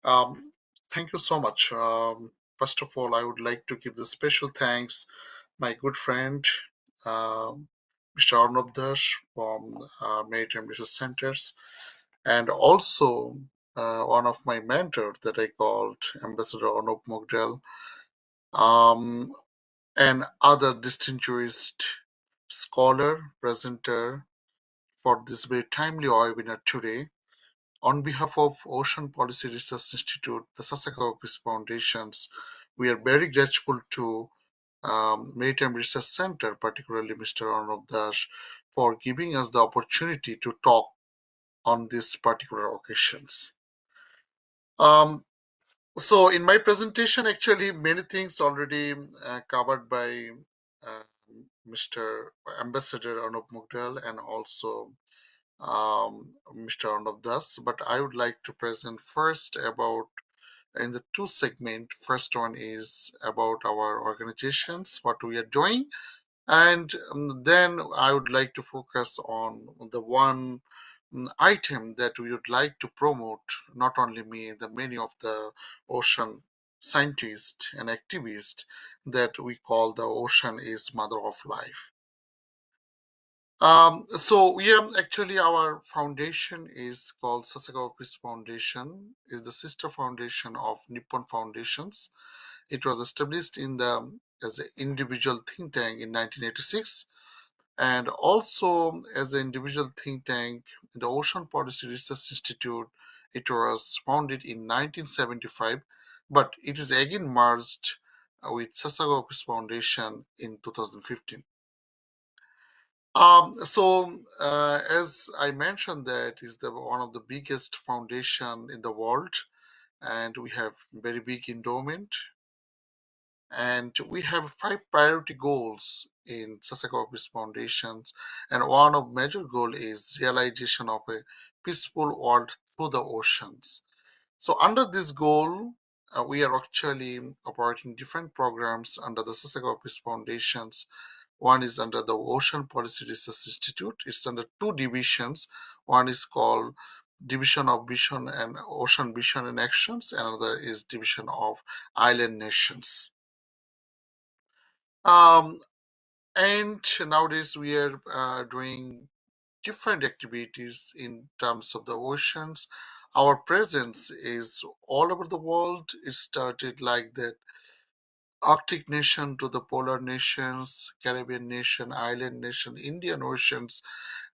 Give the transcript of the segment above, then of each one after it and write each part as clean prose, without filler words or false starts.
Um, Thank you so much. First of all, I would like to give the special thanks my good friend, Mr. Arnab Dash from Maritime Research Centers, and also one of my mentors that I called Ambassador Arnab Mogdel, um, and other distinguished scholar, presenter for this very timely webinar today. On behalf of Ocean Policy Research Institute, the Sasakawa Peace Foundations, we are very grateful to Maritime Research Center, particularly Mr. Arnav Dash, for giving us the opportunity to talk on these particular occasions. Um, so, in my presentation, actually, many things already covered by uh, Mr. Ambassador Arnav Mugdal and also Mr. Arnav Das, but I would like to present first about in the two segment. First one is about our organizations, what we are doing, and then I would like to focus on the one item that we would like to promote. Not only me, the many of the ocean scientists and activists that we call the ocean is mother of life. So we are actually our foundation is called Sasakawa Peace Foundation, is the sister foundation of Nippon Foundations. It was established in the as an individual think tank in 1986, and also as an individual think tank, the Ocean Policy Research Institute. It was founded in 1975, but it is again merged with Sasakawa Peace Foundation in 2015. As I mentioned, that is the one of the biggest foundation in the world, and we have very big endowment, and we have five priority goals in Sasakawa Peace Foundations, and one of major goal is realization of a peaceful world through the oceans. So under this goal, we are actually operating different programs under the Sasakawa Peace Foundations. One is under the Ocean Policy Research Institute. It's under two divisions. One is called Division of Vision and Ocean Vision and Actions. Another is Division of Island Nations. Um, and nowadays we are doing different activities in terms of the oceans. Our presence is all over the world. It started like that Arctic nation to the polar nations, Caribbean nation, island nation, Indian Oceans,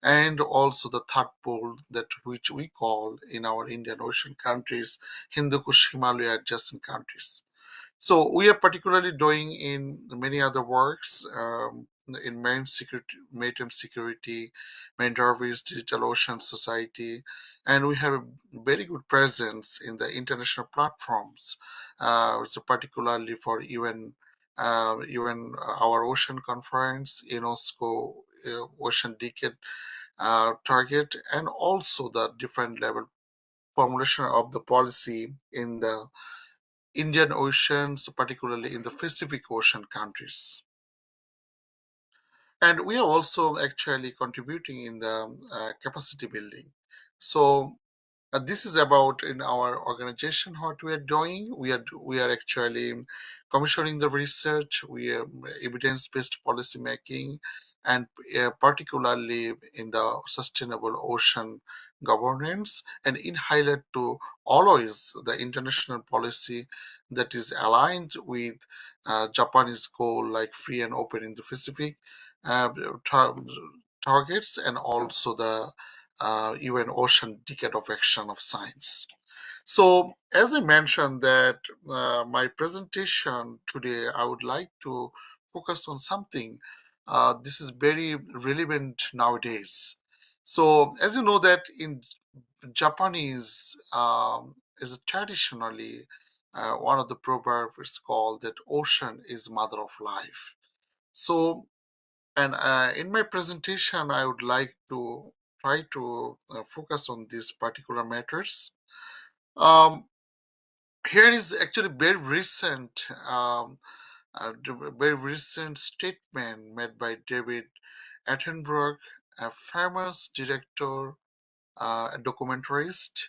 and also the third pole that which we call in our Indian Ocean countries, Hindu Kush Himalaya adjacent countries. So we are particularly doing in many other works in maritime security, Mentorvis, Digital Ocean Society, and we have a very good presence in the international platforms. So particularly for even our ocean conference, UNESCO Ocean Decade target, and also the different level formulation of the policy in the Indian Oceans, particularly in the Pacific Ocean countries. And we are also actually contributing in the capacity building. So this is about in our organization what we are doing. We are actually commissioning the research. We are evidence-based policy making, and particularly in the sustainable ocean governance, and in highlight to always the international policy that is aligned with Japanese goal like free and open in the Pacific uh, tar- targets, and also the UN Ocean Decade of Action of Science. So, as I mentioned that my presentation today, I would like to focus on something. This is very relevant nowadays. So, as you know that in Japanese is traditionally one of the proverbs is called that ocean is mother of life. So, and in my presentation, I would like to try to focus on these particular matters. Um, Here is actually very recent statement made by David Attenborough, a famous director, a documentarist.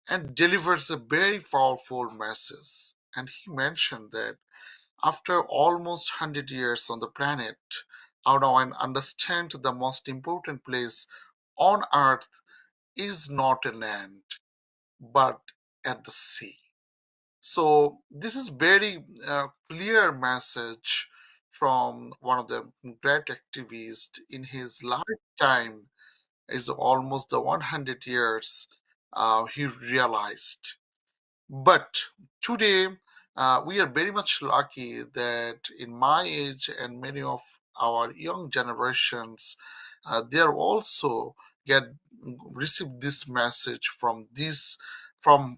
and delivers a very powerful message. And he mentioned that after almost 100 years on the planet, I now understand the most important place on earth is not a land, but at the sea. So this is very clear message from one of the great activists in his lifetime. Is almost the 100 years he realized. But today, we are very much lucky that in my age and many of our young generations, they are also get receive this message from this from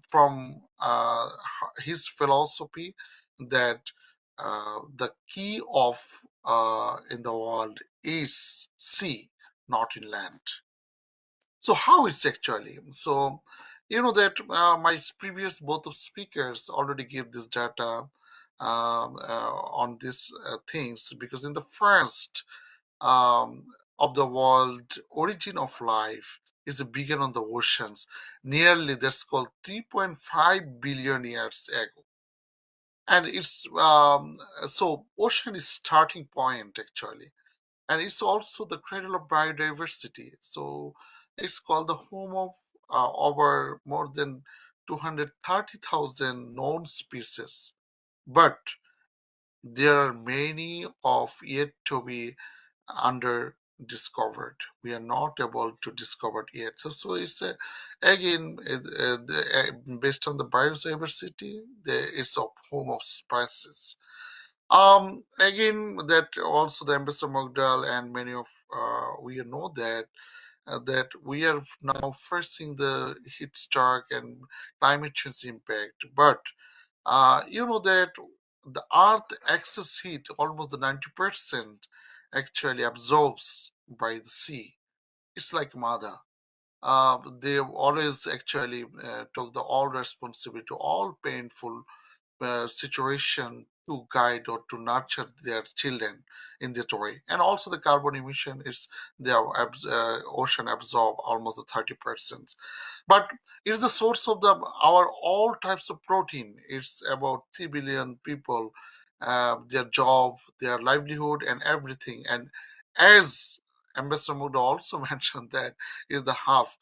his philosophy that the key of in the world is sea, not in land. So how it's actually so that my previous both of speakers already gave this data on these things, because in the first um, of the world origin of life is began on the oceans, nearly that's called 3.5 billion years ago. And it's so ocean is starting point actually, and it's also the cradle of biodiversity. So it's called the home of over more than 230,000 known species. But there are many of yet to be under discovered. We are not able to discover it yet. So it's again based on the biodiversity, it's a home of species. Again, that also the Ambassador Mogdal and many of we know that we are now facing the heat stroke and climate change impact. But you know that the Earth excess heat, almost the 90%, actually absorbs by the sea. It's like mother. They always actually took the all responsibility, all painful situation to guide or to nurture their children in that way. And also the carbon emission is their ocean absorb almost the 30%. But it's the source of the our all types of protein. It's about 3 billion people, their job, their livelihood, and everything. And as Ambassador Muda also mentioned, that is the half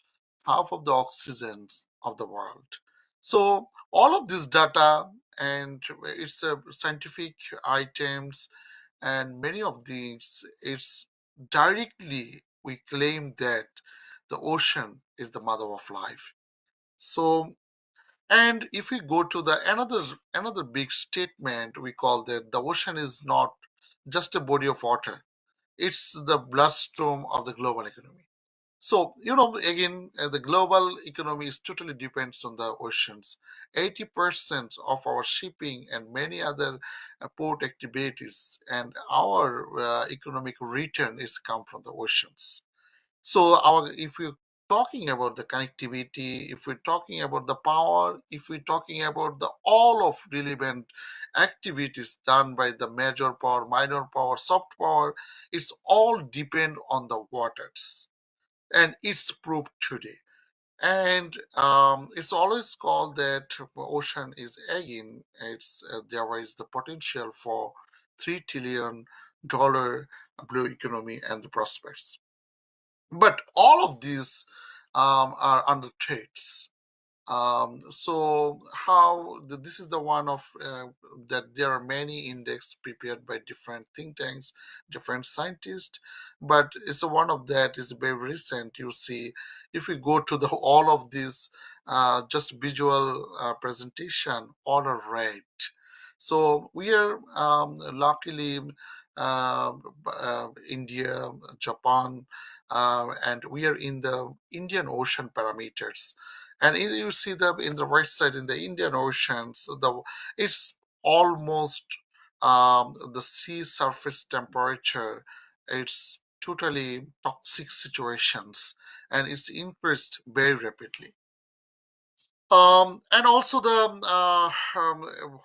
of the oxygen of the world. So all of this data and it's scientific items and many of these, it's directly we claim that the ocean is the mother of life. So, and if we go to the another big statement, we call that the ocean is not just a body of water, it's the bloodstream of the global economy. So, again, the global economy is totally depends on the oceans. 80% of our shipping and many other port activities and our economic return is come from the oceans. So, if we're talking about the connectivity, if we're talking about the power, if we're talking about the all of relevant activities done by the major power, minor power, soft power, it's all depend on the waters, and it's proved today. And it's always called that ocean is again, it's there is the potential for $3 trillion blue economy and the prospects. But all of these are under threats. So how this is the one of that there are many index prepared by different think tanks, different scientists, but it's a one of that is very recent. You see, if we go to the all of these just visual presentation, all are red. So we are luckily India, Japan, and we are in the Indian Ocean parameters. And you see them in the right side in the Indian Oceans, it's almost the sea surface temperature. It's totally toxic situations, and it's increased very rapidly. And also the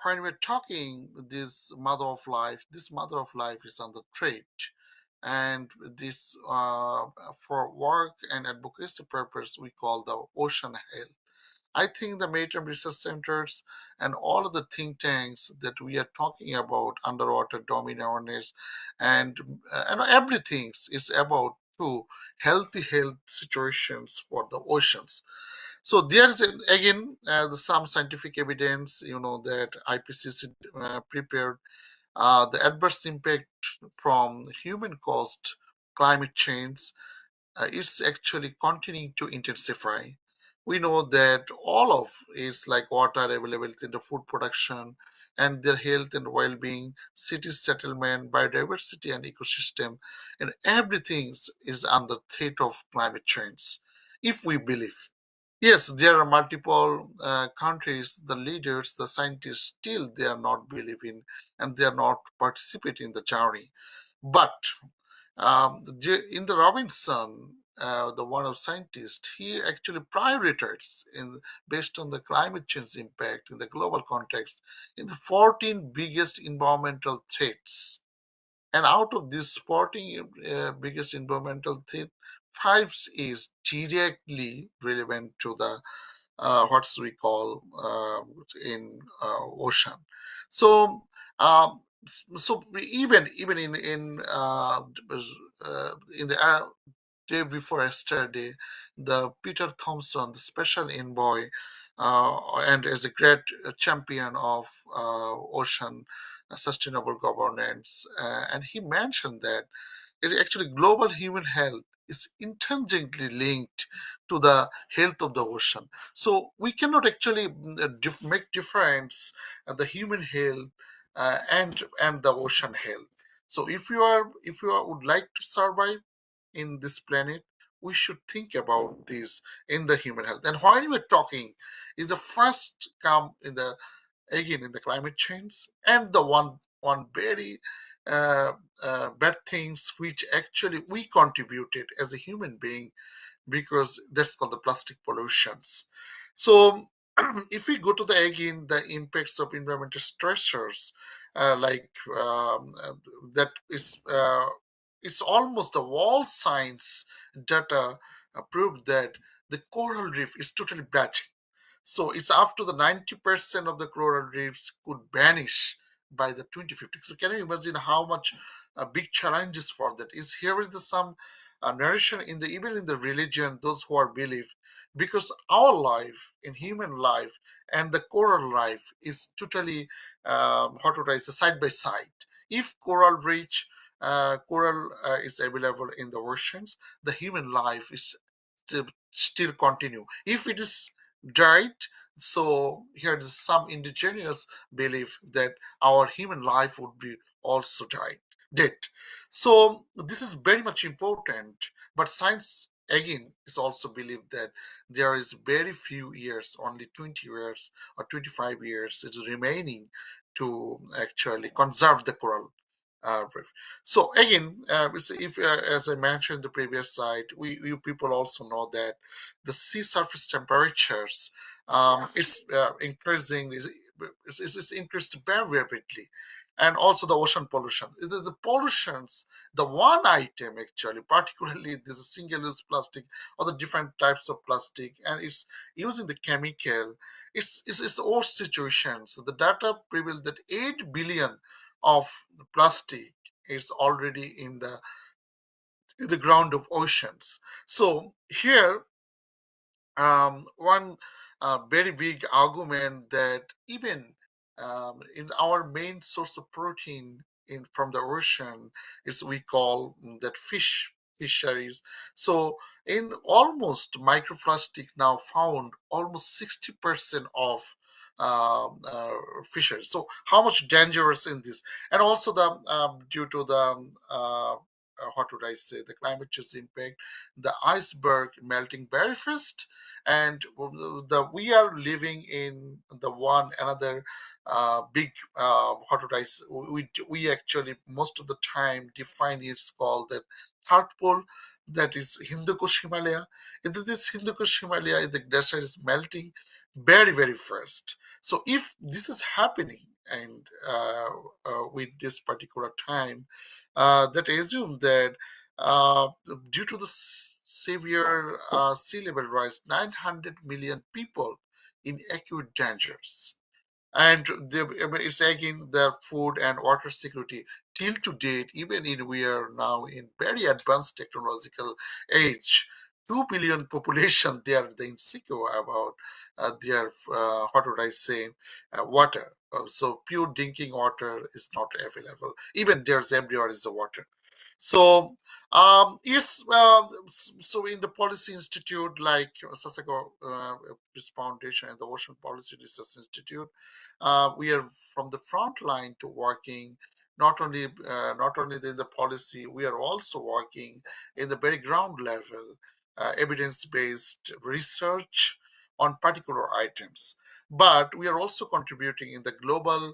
when we're talking this mother of life is under threat, and this for work and advocacy purpose we call the ocean health. I think the maritime research centers and all of the think tanks that we are talking about, underwater domain awareness, and everything is about to health situations for the oceans. So there's again some scientific evidence, that IPCC prepared the adverse impact from human caused climate change is actually continuing to intensify. We know that all of it's like water availability in the food production and their health and well-being, city settlement, biodiversity and ecosystem, and everything is under threat of climate change. If we believe, yes, there are multiple countries, the leaders, the scientists, still they are not believing and they are not participating in the journey. But in the Robinson, the one of scientists, he actually prioritizes in based on the climate change impact in the global context in the 14 biggest environmental threats. And out of these 14 biggest environmental threats, five is directly relevant to the what we call in ocean. So even in the day before yesterday, the Peter Thompson, the special envoy, and as a great champion of ocean sustainable governance, and he mentioned that it actually global human health is intrinsically linked to the health of the ocean. So we cannot actually make difference the human health and the ocean health. So if you would like to survive in this planet, we should think about this in the human health. And while we're talking, is the first come in the again in the climate change and the one very uh, bad things which actually we contributed as a human being, because that's called the plastic pollutions. So if we go to the again the impacts of environmental stressors, like that is it's almost the wall science data proved that the coral reef is totally bleaching. So it's after the 90% of the coral reefs could vanish by the 2050. So can you imagine how much big challenges for that is? Here is the some narration in the even in the religion, those who are believe, because our life in human life and the coral life is totally what would I say, side by side. If coral reach coral is available in the oceans, the human life is still continue. If it is died, so here is some indigenous belief that our human life would be also died dead. So this is very much important, but science again is also believed that there is very few years, only 20 years or 25 years is remaining to actually conserve the coral reef. So again, if as I mentioned in the previous slide, we you people also know that the sea surface temperatures it's increasing is increased very rapidly, and also the ocean pollution. The pollutions, the one item actually, particularly this is single-use plastic or the different types of plastic, and it's using the chemical. It's all situations. The data reveal that 8 billion of plastic is already in the ground of oceans. So here one very big argument that even in our main source of protein in from the ocean is we call that fisheries. So in almost microplastic now found almost 60% of fisheries. So how much dangerous in this, and also the due to the what would I say, the climate change impact, the iceberg melting very fast, and the we are living in the one another big what would I say, we actually most of the time define it's called the third pole, that is Hindu Kush Himalaya. In this Hindu Kush Himalaya, the glacier is melting very fast. So if this is happening and with this particular time, that assume that uh, due to the severe sea level rise, 900 million people in acute dangers. And it's again the food and water security. Till to date, even in we are now in very advanced technological age, 2 billion population, they are the insecure about their what would I say, water. So pure drinking water is not available. Even there's everywhere is the water. So yes, so in the policy institute like Sasakawa Peace Foundation and the Ocean Policy Research Institute, we are from the front line to working not only in the policy, we are also working in the very ground level, evidence-based research on particular items. But we are also contributing in the global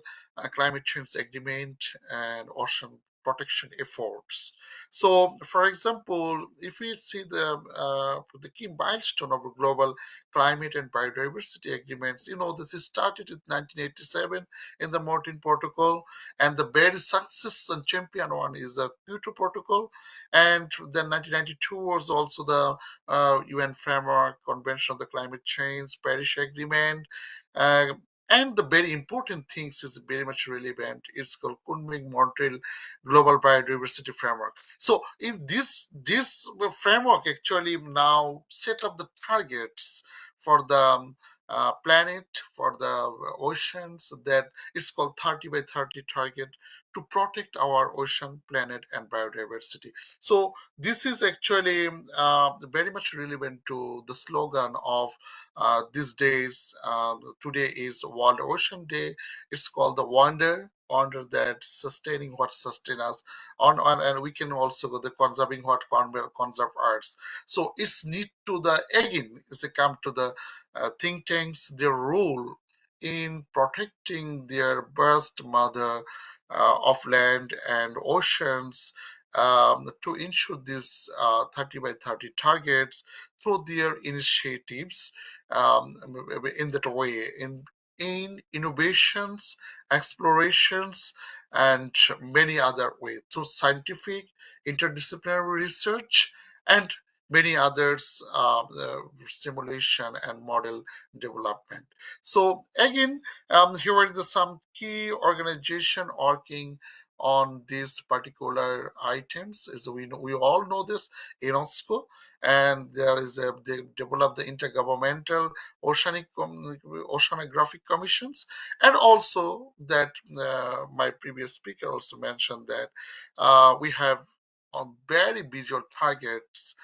climate change agreement and ocean protection efforts. So, for example, if we see the key milestone of global climate and biodiversity agreements, this is started in 1987 in the Marine Protocol, and the very success and champion one is the Kyoto Protocol, and then 1992 was also the UN Framework Convention on the Climate Change, Paris Agreement. Uh, and the very important things is very much relevant. It's called Kunming Montreal Global Biodiversity Framework. So in this framework actually now set up the targets for the planet, for the oceans, that it's called 30 by 30 target to protect our ocean, planet, and biodiversity. So this is actually very much relevant to the slogan of these days. Today is World Ocean Day. It's called the wonder that sustaining what sustain us on, and we can also go the conserving what conserve arts. So it's need to the again is a come to the think tanks, their role in protecting their vast mother of land and oceans, to ensure these 30 by 30 targets through their initiatives, in that way, in innovations, explorations, and many other ways through scientific interdisciplinary research and many others, simulation and model development. So again, here is some key organization working on these particular items. Is we all know this UNESCO, and there is they develop the intergovernmental oceanographic commissions, and also that my previous speaker also mentioned that we have on very visual targets,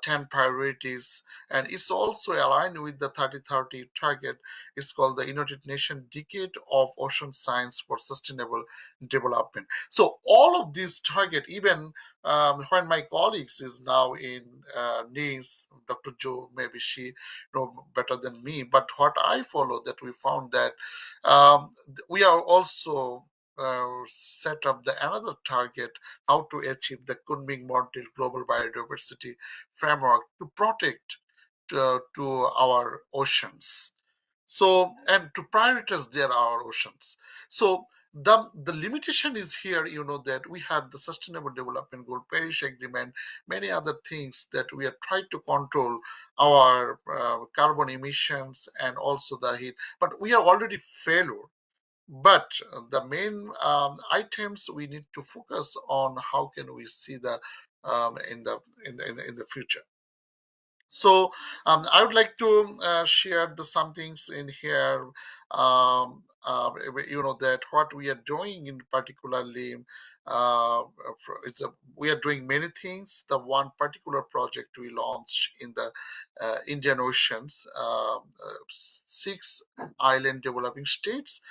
10 priorities, and it's also aligned with the 3030 target. It's called the United Nations Decade of Ocean Science for Sustainable Development. So all of these target, even when my colleagues is now in NIS, Dr. Joe, maybe she know better than me, but what I follow that we found that we are also set up the another target how to achieve the Kunming Mountain Global Biodiversity Framework to protect to our oceans. So, and to prioritize their our oceans. So the limitation is here, that we have the Sustainable Development Goal, Paris Agreement, many other things that we are trying to control our carbon emissions and also the heat, but we are already failure. But the main items we need to focus on how can we see the in the future. So I would like to share the some things in here. That what we are doing in particularly, uh, we are doing many things. The one particular project we launched in the Indian Oceans, six island developing states.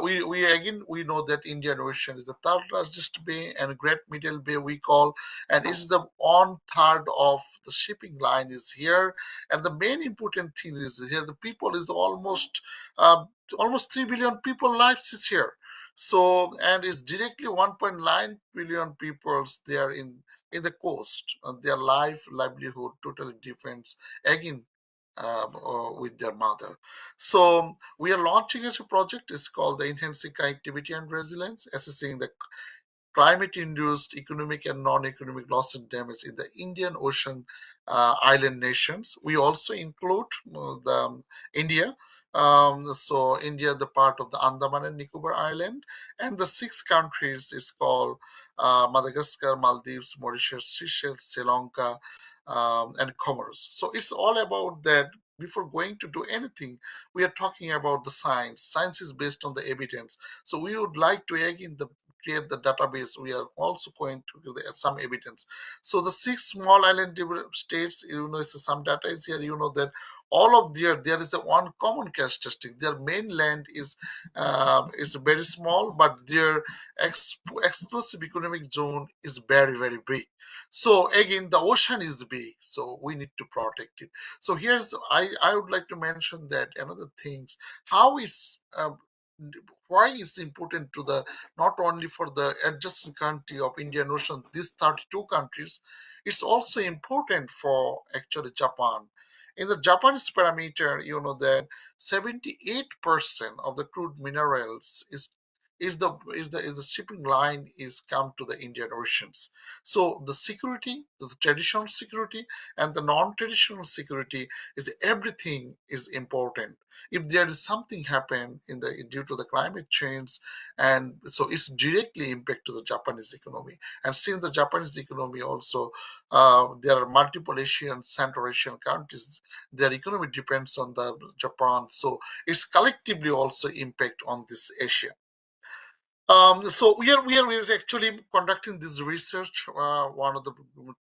We again we know that Indian Ocean is the third largest bay and Great Middle Bay we call, and it's the one third of the shipping line is here. And the main important thing is here the people is almost 3 billion people lives is here. So and it's directly 1.9 billion peoples there in the coast, and their livelihood totally depends again with their mother. So we are launching as a project. It's called the Enhancing Connectivity and Resilience, assessing the climate-induced economic and non-economic loss and damage in the Indian Ocean island nations. We also include the India. So India, the part of the Andaman and Nicobar Island, and the six countries is called Madagascar, Maldives, Mauritius, Seychelles, Sri Lanka, and Comoros. So it's all about that. Before going to do anything, we are talking about the science. Science is based on the evidence. So we would like to again create the database. We are also going to give some evidence. So the six small island states, some data is here. That all of there is a one common characteristic. Their mainland is very small, but their exclusive economic zone is very very big. So again, the ocean is big, so we need to protect it. So I would like to mention that another things, how it's why it's important to the, not only for the adjacent country of Indian Ocean, these 32 countries, it's also important for actually Japan. In the Japanese parameter, that 78% of the crude minerals is the shipping line is come to the Indian Oceans. So the security, the traditional security and the non-traditional security is everything is important. If there is something happen in the due to the climate change, and so it's directly impact to the Japanese economy. And since the Japanese economy also, there are multiple Asian, Central Asian countries, their economy depends on the Japan. So it's collectively also impact on this Asia. So we are actually conducting this research. One of the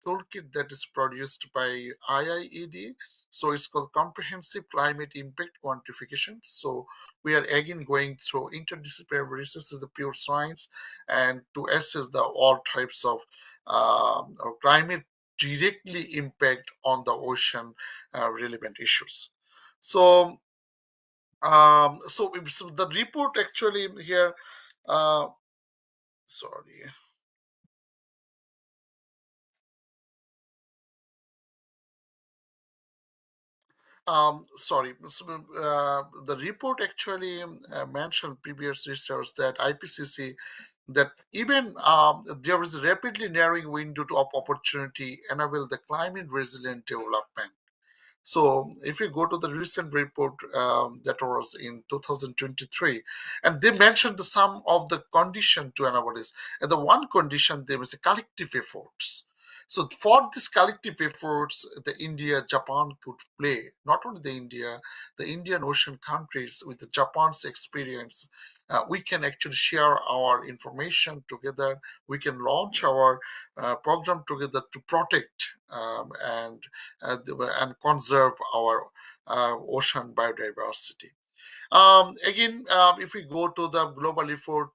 toolkit that is produced by IIED. So it's called Comprehensive Climate Impact Quantification. So we are again going through interdisciplinary research is the pure science, and to assess the all types of climate directly impact on the ocean relevant issues. So so the report actually here. Uh, Sorry. Sorry. So, the report actually mentioned previous research that IPCC that even there is a rapidly narrowing window of opportunity enable the climate resilient development. So if you go to the recent report that was in 2023, and they mentioned the sum of the condition to analyze, and the one condition there was a collective efforts. So for this collective efforts, the India, Japan could play, not only the Indian Ocean countries with the Japan's experience, we can actually share our information together. We can launch our program together to protect and conserve our ocean biodiversity. Again, if we go to the global effort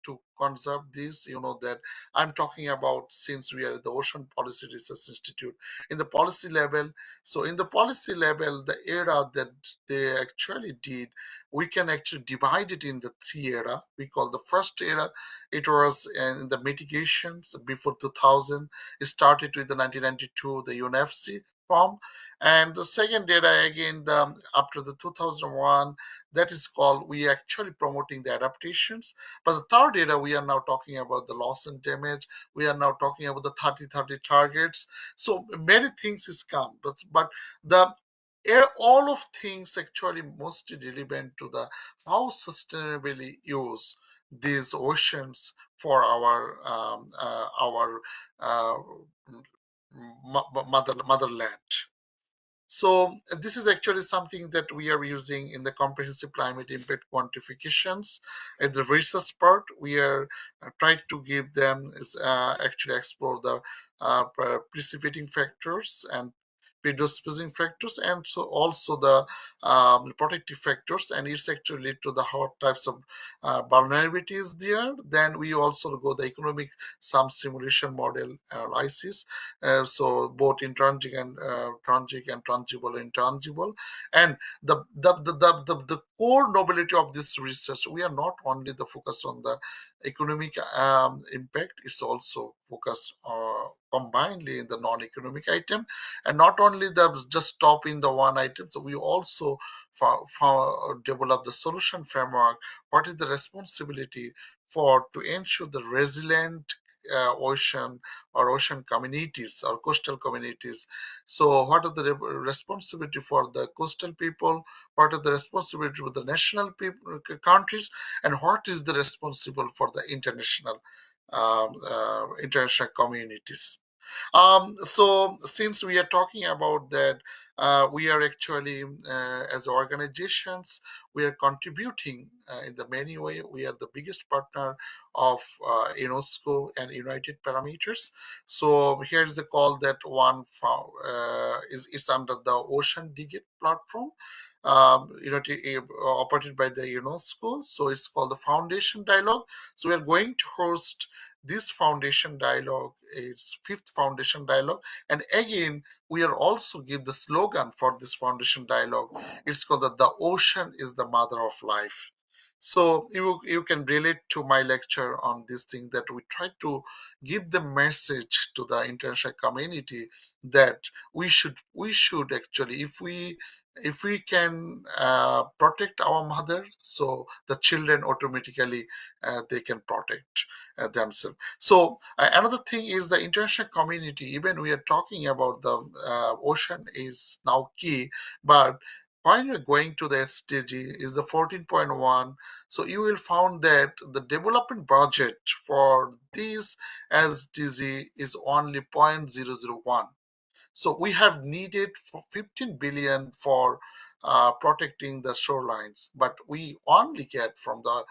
to conserve this, that I'm talking about, since we are at the Ocean Policy Research Institute, in the policy level. So in the policy level, the era that they actually did, we can actually divide it in the three era. We call the first era, it was in the mitigations before 2000. It started with the 1992, the UNFC form. And the second era, again, after the 2001, that is called, we actually promoting the adaptations. But the third era, we are now talking about the loss and damage. We are now talking about the 30-30 targets. So many things is come, but the all of things actually mostly relevant to the how sustainably use these oceans for our uh, motherland. So this is actually something that we are using in the comprehensive climate impact quantifications. At the research part, we are trying to give them is actually explore the precipitating factors and predisposing factors, and so also the protective factors, and it's actually lead to the how types of vulnerabilities there. Then we also go the economic some simulation model analysis, so both intrinsic and transic and tangible and intangible. And the core nobility of this research, we are not only the focus on the economic impact, it's also focused combinedly in the non-economic item, and not only the just stop in the one item. So we also develop the solution framework. What is the responsibility for to ensure the resilient ocean or ocean communities or coastal communities. So what are the responsibility for the coastal people, what are the responsibility with the national people, countries, and what is the responsible for the international communities. So since we are talking about that, we are actually, as organizations, we are contributing in the many way. We are the biggest partner of UNESCO and United Parameters. So here is a call that one is under the Ocean Digit platform. Operated by the UNESCO. So it's called the Foundation Dialogue. So we are going to host this foundation dialogue. It's fifth foundation dialogue, and again we are also give the slogan for this foundation dialogue. It's called the ocean is the mother of life. So you can relate to my lecture on this thing, that we try to give the message to the international community that we should actually, if we can protect our mother, so the children automatically they can protect themselves. So another thing is the international community. Even we are talking about the ocean is now key, but when you're going to the SDG is the 14.1, so you will find that the development budget for this SDG is only 0.001. So we have needed for 15 billion for protecting the shorelines, but we only get from the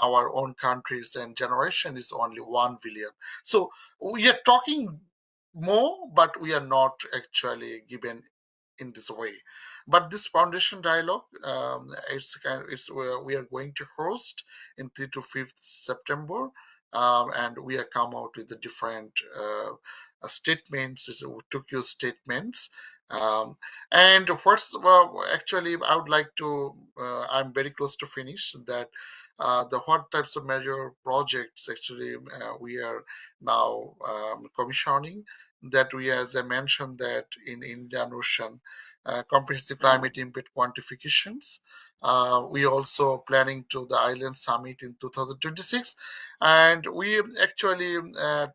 our own countries and generation is only 1 billion. So we are talking more, but we are not actually given in this way. But this foundation dialogue, we are going to host in 3 to 5th September, and we are come out with the different statements, Tokyo statements. Um, and what's actually, I would like to, I'm very close to finish that. The what types of major projects actually we are now commissioning, that we, as I mentioned, that in Indian Ocean, comprehensive climate impact quantifications. We also planning to the island summit in 2026, and we actually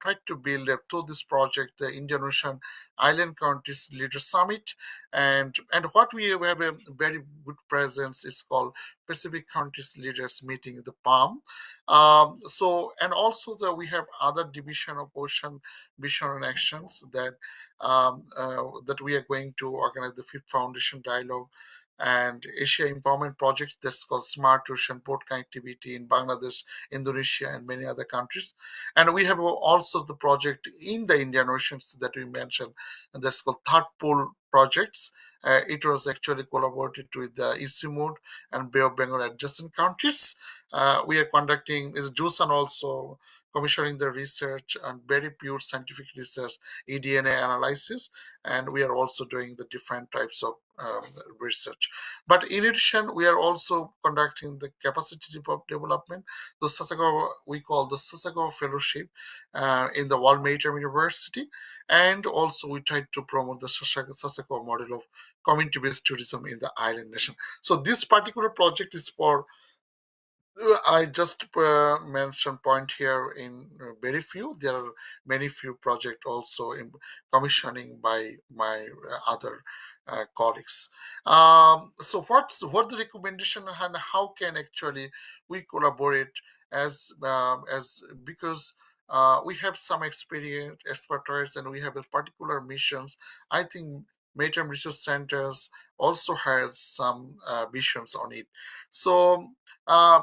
tried to build through this project the Indian Ocean Island Countries Leader Summit, and what we have a very good presence is called Pacific Countries Leaders Meeting, the PALM. So and also we have other division of ocean vision and actions that we are going to organize the fifth foundation dialogue and Asia Empowerment Project, that's called Smart Ocean Port Connectivity in Bangladesh, Indonesia, and many other countries. And we have also the project in the Indian Oceans that we mentioned, and that's called Third Pole Projects. It was actually collaborated with the ECMOD and Bay of Bengal adjacent countries. We are conducting is JUSAN also commissioning the research and very pure scientific research, eDNA analysis, and we are also doing the different types of research. But in addition, we are also conducting the capacity development. The Sasakawa, we call the Sasakawa Fellowship in the World Maritime University, and also we try to promote the Sasakawa model of community-based tourism in the island nation. So this particular project is for I just mentioned point here in very few. There are many few projects also in commissioning by my other colleagues. So what the recommendation and how can actually we collaborate as because we have some experience, expertise, and we have a particular missions. I think Maritime Research Centers also has some visions on it. So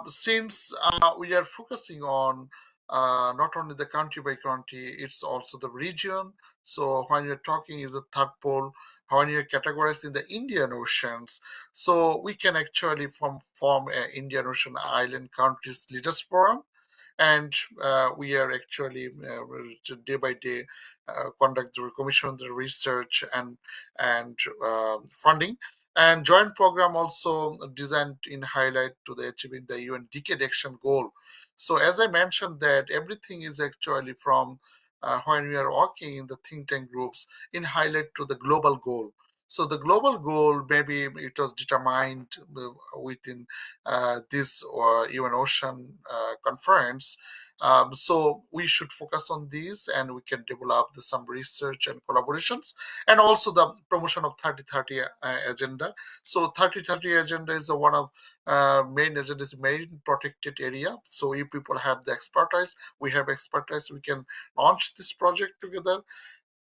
since we are focusing on not only the country by country, it's also the region. So when you're talking is the third pole, when you're categorized in the Indian Oceans, so we can actually form a Indian Ocean Island Countries Leaders Forum, and we are actually day by day conduct the commission the research and funding, and joint program also designed in highlight to the achieving the UN decade action goal. So as I mentioned that everything is actually from when we are working in the think tank groups in highlight to the global goal. So the global goal, maybe it was determined within this UN Ocean conference. So we should focus on these, and we can develop some research and collaborations, and also the promotion of 3030 agenda. So 3030 agenda is one of main agenda is main protected area. So if people have the expertise, we have expertise, we can launch this project together.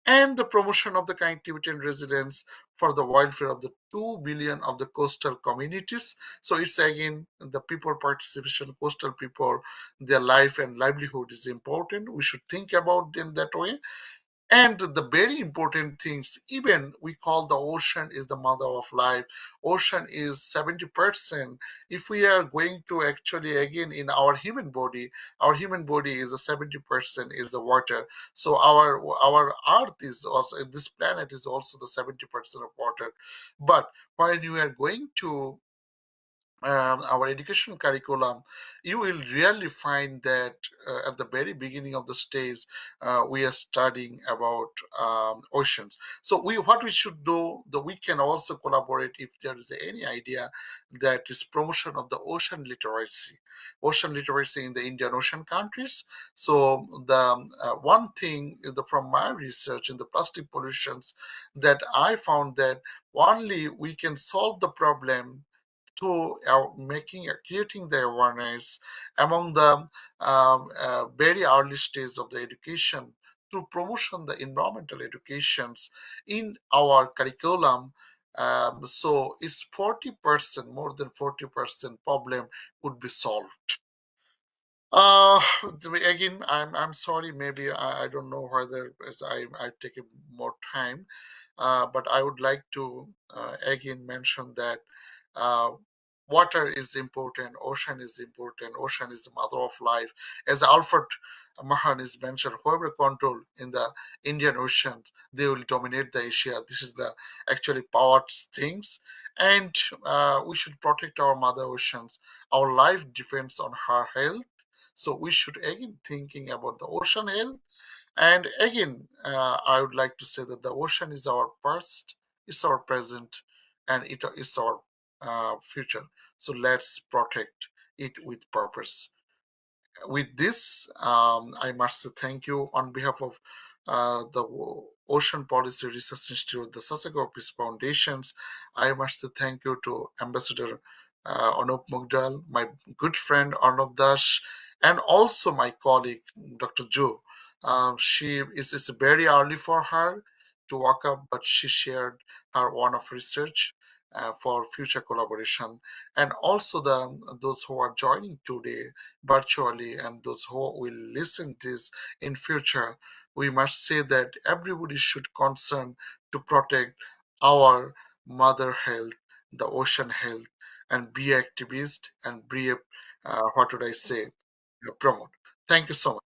And the promotion of the connectivity and resilience for the welfare of the 2 billion of the coastal communities. So it's again the people participation, coastal people, their life and livelihood is important. We should think about in that way. And the very important things, even we call the ocean is the mother of life. Ocean is 70%. If we are going to actually again in our human body is a 70% is the water. So our earth is also, this planet is also the 70% of water. But when you are going to our education curriculum, you will really find that at the very beginning of the stage, we are studying about oceans. So what we should do, that we can also collaborate if there is any idea that is promotion of the ocean literacy in the Indian Ocean countries. So the one thing from my research in the plastic pollutions, that I found that only we can solve the problem to creating the awareness among the very early stage of the education, to promotion the environmental educations in our curriculum. So it's 40%, more than 40% problem could be solved. uh Again, I'm sorry, maybe I don't know whether as I take more time, but I would like to again mention that uh, water is important, ocean is important, ocean is the mother of life. As Alfred Mahan is mentioned, whoever control in the Indian Oceans, they will dominate the Asia. This is the actually power things. And we should protect our mother oceans. Our life depends on her health. So we should again thinking about the ocean health. And again, I would like to say that the ocean is our past, it's our present, and it is our future. So let's protect it with purpose. With this, I must say thank you on behalf of the Ocean Policy Research Institute, the Sasakawa Peace Foundations. I must say thank you to Ambassador Anup Mugdal, my good friend Arnav Dash, and also my colleague Dr. Jo. She is it's very early for her to walk up, but she shared her one of research for future collaboration, and also those who are joining today virtually and those who will listen this in future. We must say that everybody should concern to protect our mother health, the ocean health, and be activist and be what would I say, promote. Thank you so much.